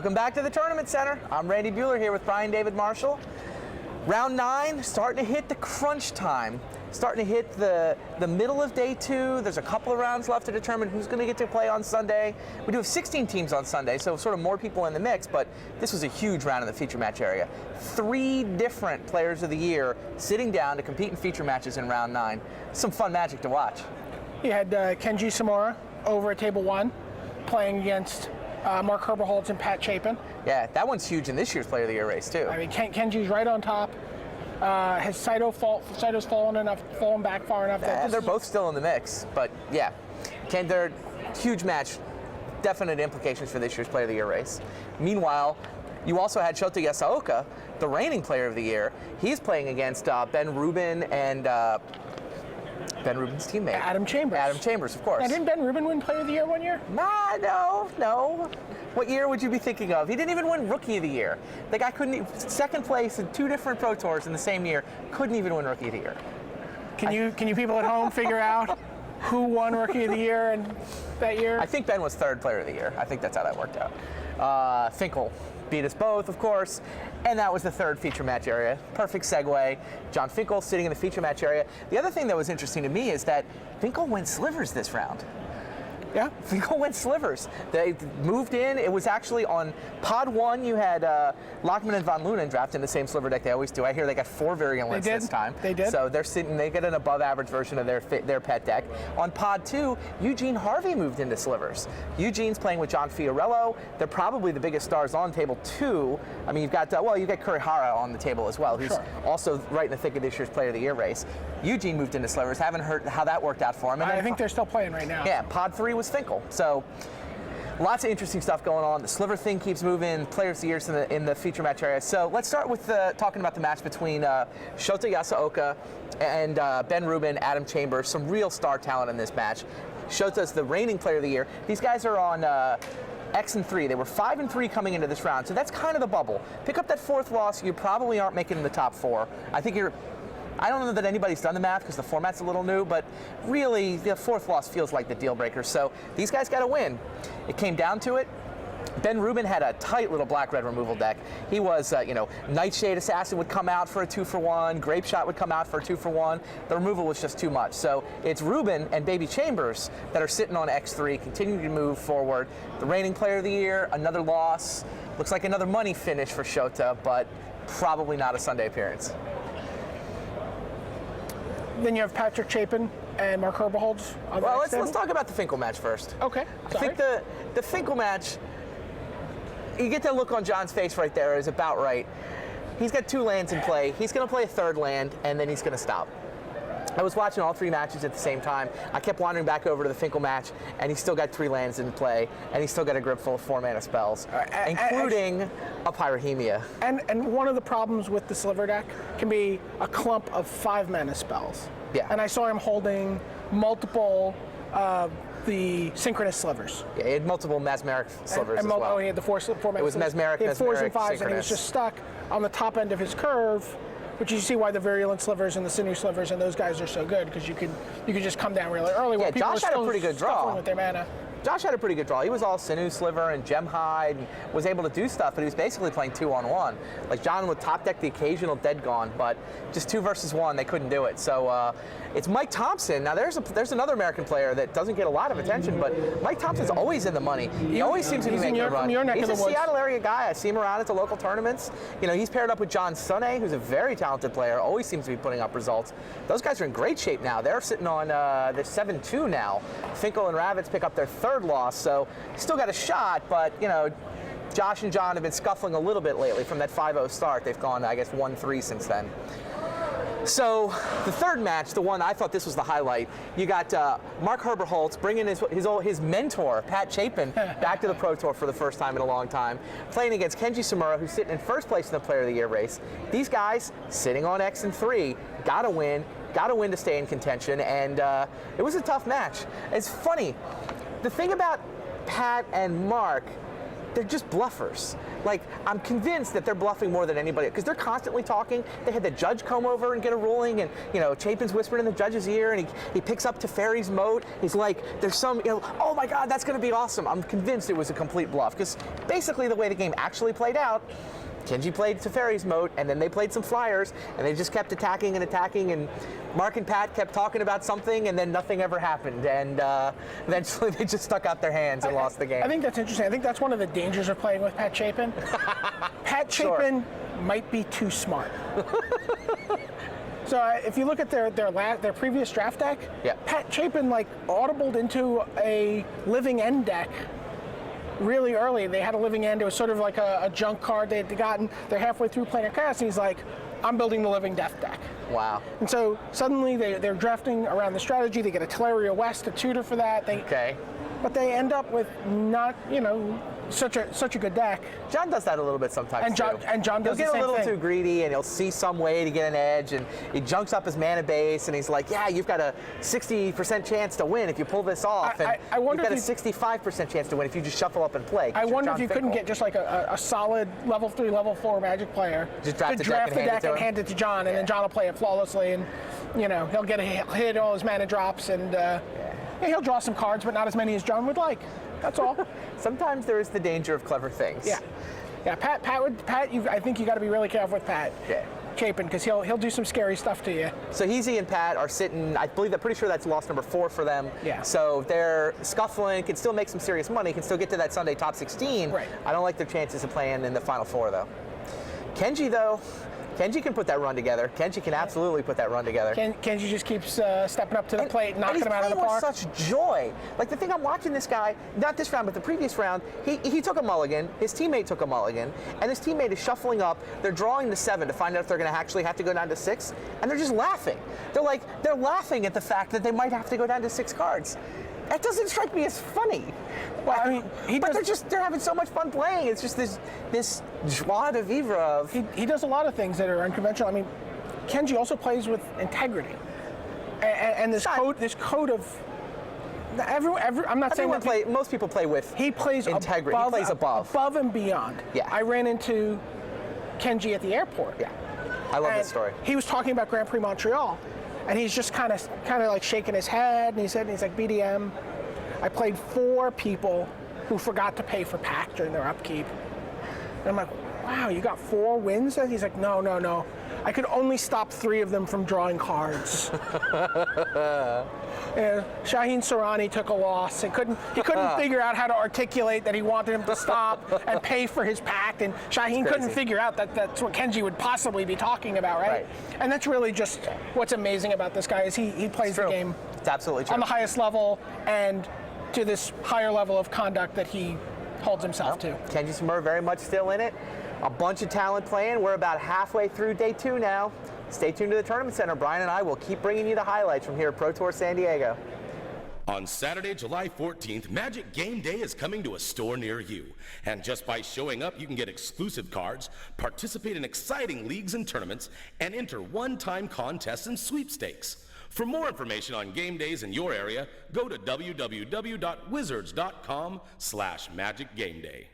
Welcome back to the Tournament Center. I'm Randy Buehler here with Brian David Marshall. Round 9, starting to hit the crunch time. Starting to hit the middle of day 2. There's a couple of rounds left to determine who's going to get to play on Sunday. We do have 16 teams on Sunday, so sort of more people in the mix, but this was a huge round in the feature match area. 3 different players of the year sitting down to compete in feature matches in round 9. Some fun magic to watch. You had Kenji Tsumura over at table 1 playing against Mark Herberholz and Pat Chapen. Yeah, that one's huge in this year's Player of the Year race, too. I mean, Kenji's right on top. Has Saito's fallen back far enough? That they're both still in the mix, but yeah, they're huge match. Definite implications for this year's Player of the Year race. Meanwhile, you also had Shota Yasoaka, the reigning Player of the Year. He's playing against Ben Rubin and Ben Rubin's teammate. Adam Chambers. Adam Chambers, of course. Now, didn't Ben Rubin win Player of the Year one year? Nah, no. What year would you be thinking of? He didn't even win Rookie of the Year. The guy couldn't, second place in 2 different Pro Tours in the same year, couldn't even win Rookie of the Year. Can you people at home figure out who won Rookie of the Year in that year? I think Ben was 3rd Player of the Year. I think that's how that worked out. Finkel beat us both, of course, and that was the 3rd feature match area. Perfect segue. John Finkel sitting in the feature match area. The other thing that was interesting to me is that Finkel went slivers this round. Yeah, Finkel went slivers. They moved in. It was actually on pod 1. You had Lockman and Von Lunen drafted in the same sliver deck they always do. I hear they got 4 variant lists this time. They did. So they get an above average version of their pet deck. On pod 2, Eugene Harvey moved into slivers. Eugene's playing with John Fiorello. They're probably the biggest stars on table 2. I mean, you've got Kurihara on the table as well, who's also right in the thick of this year's Player of the Year race. Eugene moved into slivers. Haven't heard how that worked out for him. And I think they're still playing right now. Yeah, pod 3 was Finkel. So lots of interesting stuff going on. The sliver thing keeps moving. Players of the Years in the feature match area. So let's start with talking about the match between Shota Yasoaka and Ben Rubin, Adam Chambers. Some real star talent in this match. Shota's the reigning Player of the Year. These guys are on X and 3. They were 5 and 3 coming into this round, so that's kind of the bubble. Pick up that 4th loss, you probably aren't making the top 4. I don't know that anybody's done the math because the format's a little new, but really the 4th loss feels like the deal breaker. So these guys got to win. It came down to it. Ben Rubin had a tight little black-red removal deck. He was, Nightshade Assassin would come out for a 2-for-1. Grape Shot would come out for a 2-for-1. The removal was just too much. So it's Rubin and Baby Chambers that are sitting on X3, continuing to move forward. The reigning Player of the Year, another loss. Looks like another money finish for Shota, but probably not a Sunday appearance. Then you have Patrick Chapen and Mark Herberholz. Well, let's talk about the Finkel match first. Okay. I think the Finkel match, you get that look on John's face right there is about right. He's got 2 lands in play. He's going to play a 3rd land, and then he's going to stop. I was watching all 3 matches at the same time. I kept wandering back over to the Finkel match, and he's still got 3 lands in play, and he's still got a grip full of 4-mana spells, including a Pyrrhemia. And one of the problems with the sliver deck can be a clump of 5-mana spells. Yeah. And I saw him holding multiple the synchronous slivers. Yeah, he had multiple mesmeric slivers as well. Oh, he had the 4 mana. It was mesmeric, he had 4s and 5s, synchronous. and he was just stuck on the top end of his curve. Which you see why the virulent slivers and the sinew slivers and those guys are so good, because you can just come down really early. Yeah, Josh had a pretty good draw with their mana. Josh had a pretty good draw. He was all sinew sliver and gem hide and was able to do stuff, but he was basically playing 2-on-1. Like John would top deck the occasional dead gone, but just 2 versus 1, they couldn't do it. So it's Mike Thompson. Now there's another American player that doesn't get a lot of attention, but Mike Thompson's always in the money. He always seems to be making a run. He's a Seattle area guy. I see him around at the local tournaments. He's paired up with John Sunne, who's a very talented player. Always seems to be putting up results. Those guys are in great shape now. They're sitting on they're 7-2 now. Finkel and Ravitz pick up their 3rd loss. So still got a shot, but Josh and John have been scuffling a little bit lately from that 5-0 start. They've gone, I guess, 1-3 since then. So the 3rd match, the one I thought this was the highlight, you got Mark Herberholz bringing his mentor, Pat Chapen, back to the Pro Tour for the first time in a long time, playing against Kenji Tsumura, who's sitting in 1st place in the Player of the Year race. These guys sitting on X and 3, got to win to stay in contention, and it was a tough match. It's funny. The thing about Pat and Mark they're just bluffers. Like, I'm convinced that they're bluffing more than anybody, because they're constantly talking. They had the judge come over and get a ruling, and, you know, Chapen's whispering in the judge's ear, and he picks up Teferi's moat. He's like, there's some, you know, oh my God, that's going to be awesome. I'm convinced it was a complete bluff, because basically the way the game actually played out, Kenji played Teferi's moat, and then they played some flyers, and they just kept attacking and attacking, and Mark and Pat kept talking about something, and then nothing ever happened, and eventually they just stuck out their hands and lost the game. I think that's interesting. I think that's one of the dangers of playing with Pat Chapen. Pat Chapen might be too smart. So if you look at their previous draft deck, Pat Chapen like audibled into a living end deck really early. They had a living end. It was sort of like a junk card they had gotten. They're halfway through Planar Chaos, and he's like, I'm building the living death deck. Wow. And so suddenly they're drafting around the strategy. They get a Teleria West to tutor for that. Okay. But they end up with not, you know, such a good deck. John does that a little bit sometimes, and John does the same thing. He'll get a little too greedy, and he'll see some way to get an edge, and he junks up his mana base, and he's like, yeah, you've got a 60% chance to win if you pull this off, and I wonder you've got a 65% chance to win if you just shuffle up and play. I wonder if you couldn't get just like a solid level 3, level 4 Magic player just draft to the draft deck and hand it to John, and then John will play it flawlessly, and, you know, he'll get hit all his mana drops, and he'll draw some cards, but not as many as John would like. That's all. Sometimes there is the danger of clever things. Yeah. Pat. I think you got to be really careful with Pat. Yeah. Chapin, because he'll do some scary stuff to you. So Heezy and Pat are sitting, I believe, I'm pretty sure that's loss number 4 for them. Yeah. So they're scuffling, can still make some serious money, can still get to that Sunday top 16. Right. I don't like their chances of playing in the Final Four, though. Kenji, though, Kenji can put that run together. Kenji can absolutely put that run together. Kenji just keeps stepping up to the plate, knocking them out of the park. And he's playing with such joy. Like, the thing I'm watching this guy, not this round, but the previous round, he took a mulligan, his teammate took a mulligan, and his teammate is shuffling up. They're drawing to 7 to find out if they're going to actually have to go down to 6, and they're just laughing. They're laughing at the fact that they might have to go down to 6 cards. That doesn't strike me as funny. Well, I mean, they're having so much fun playing. It's just this joie de vivre of. He does a lot of things that are unconventional. I mean, Kenji also plays with integrity, and this code of. I'm not saying that most people play with. He plays integrity. He plays above and beyond. Yeah. I ran into Kenji at the airport. Yeah. I love this story. He was talking about Grand Prix Montreal. And he's just kind of like shaking his head, and he's like, BDM, I played 4 people who forgot to pay for pack during their upkeep. And I'm like, wow, you got 4 wins? And he's like, no. I could only stop 3 of them from drawing cards. Shaheen Soorani took a loss. He couldn't figure out how to articulate that he wanted him to stop and pay for his pact, and Shaheen couldn't figure out that that's what Kenji would possibly be talking about, right? And that's really just what's amazing about this guy is he plays the game. It's absolutely true. On the highest level and to this higher level of conduct that he holds himself to. Kenji Tsumura very much still in it. A bunch of talent playing. We're about halfway through day 2 now. Stay tuned to the Tournament Center. Brian and I will keep bringing you the highlights from here at Pro Tour San Diego. On Saturday, July 14th, Magic Game Day is coming to a store near you. And just by showing up, you can get exclusive cards, participate in exciting leagues and tournaments, and enter one-time contests and sweepstakes. For more information on game days in your area, go to www.wizards.com/magicgameday.